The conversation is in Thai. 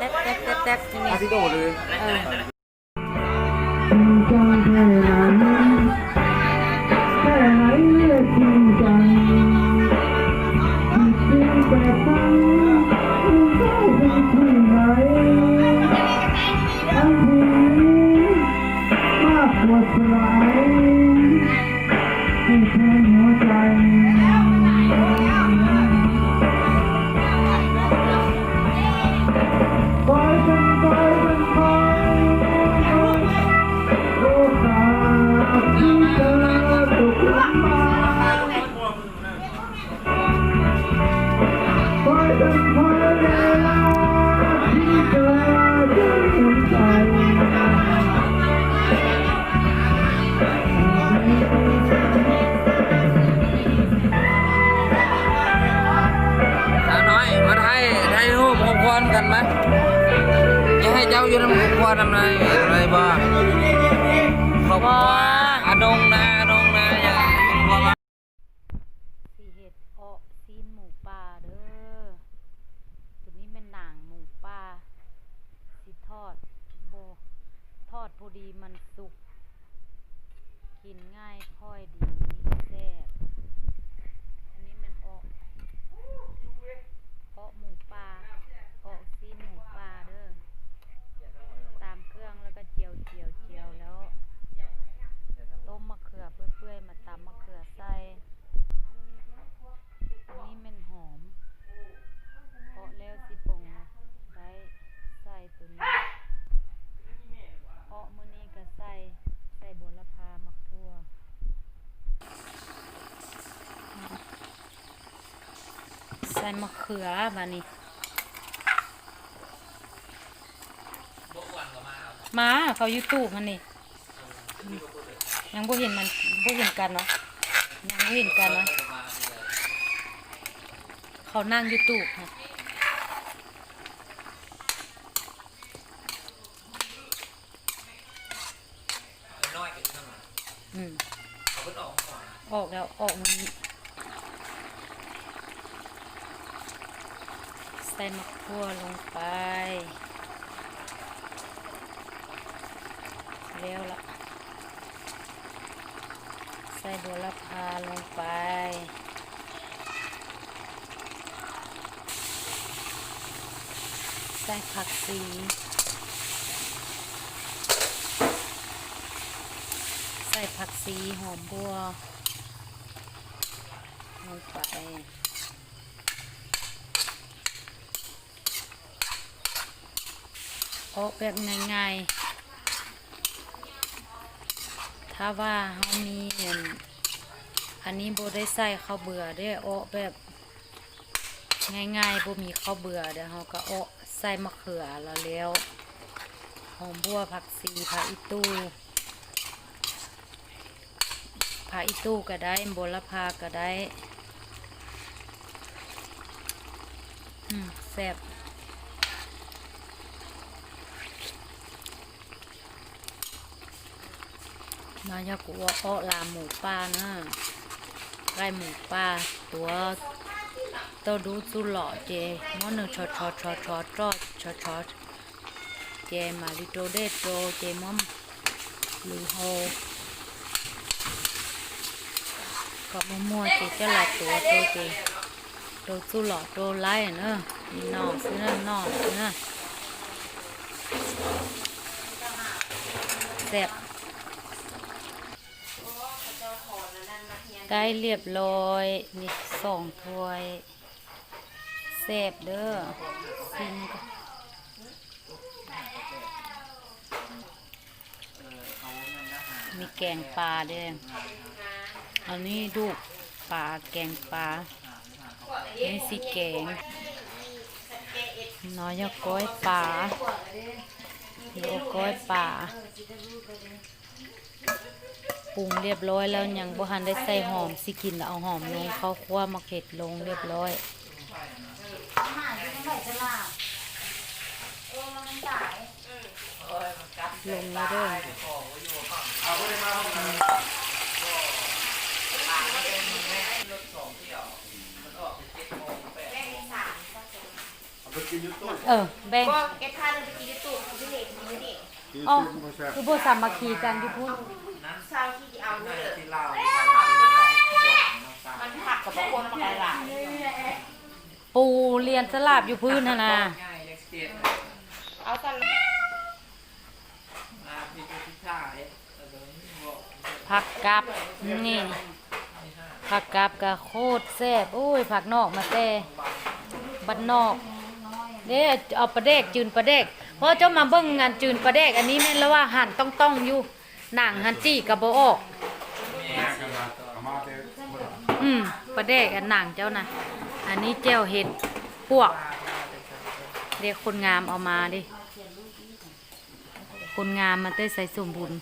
ต๊บแต๊บแต๊บแต๊บนี่ พี่โตเลย กันไหมจะให้เจ้าอยู่ในหมู่ครัวทำไงอะไรบ้างครอบครัวอดงนะอย่างครอบครัวสีเห็ดออกซีนหมูป่าเด้อตัวนี้เป็นหนังหมูป่าสีทอดโบทอดพอดีมันสุกกินง่ายค่อยดีแซ่บอันนี้มันออกหมูป่าออกซีนหมูป่าเด้อตามเครื่องแล้วก็เจียวแล้วต้มมะเขือเปื่อยๆมาตำมะเขือใส่อันนี้มันหอมเพาะแล้วสิปงได้ใส่ตัวนี้เพาะมื้อนี้ก็ใส่บัวละพามักทั่วใส่มะเขือบานี้มาเขาYouTubeมันนี่ยังบ่เห็นมันบ่เห็นกันเนาะยังบ่เห็นกันเนาะเขานั่งYouTubeค่ะออกแล้วออกมันใส่มะขั่วลงไปแล้วล่ะใส่บัวละพาลงไปใส่ผักชีใส่ผักชีหอมบัวลงไปออกแบบง่ายๆถ้าว่าเขามีอันนี้โบได้ใส่ข้าวเบื่อได้ออกแบบง่ายๆโบมีข้าวเบื่อเดี๋ยวเขาก็ออกใส่มะเขือแล้วหอมบัวผักชีผักอีตู้ก็ได้บัวละพาก็ได้แซ่บมาอยากกูว่าอ้อลาหมูป่านะไก่หมูป่าตัวดูสุหล่อเจมอนึงชอเจมาลิโตเดโตเจมอมหรือโฮกับมัวเจจะหลายตัวเจตัวสุหล่อตัวไล่เนอะนี่นอซื้อเนอซื้อเนอะแซ่บได้เรียบร้อยนี่2 ถ้วยแซ่บเด้อซิมมีแกงปลาด้วยอันนี้ดูปลาแกงปลานี่สิแกงน้อยก้อยปลาโลก้อยปลาปรุงเรียบร้อยแล้วยังบ่ทันได้ใส่หอมสิกินแล้วเอาหอมลงข้าวคั่วมะเขือลงเรียบร้อยลงแล้วด้วยเ แบ่ง ก็เอ็ดพาเดินไปกินในตู้ของพี่เล็กนี่นี่ อ๋อคือบ่สามัคคีกันอยู่พุ่น เช้าที่เอาเนี่ยมันผักกับบางคนมาหลาย ปูเรียนสลาบอยู่พื้นหั่นน่ะ เอาตอน ผักกับนี่ผักกับก็โคตรแซ่บโอ้ยผักนอกมาแต่บ้านนอกเด้เอาปลาแดกจืนปลาแดกเพราะเจ้ามาเบิ่งงานจืนปลาแดกอันนี้แม่นแล้วว่าหั่นต้องอยู่หนังหั่นจี้ก็บ่ออกปลาแดกอันหนังเจ้าน่ะอันนี้แจ่วเห็ดพวกเด็กคนงามเอามาดิคนงามมาเต้ใส่สมบุญ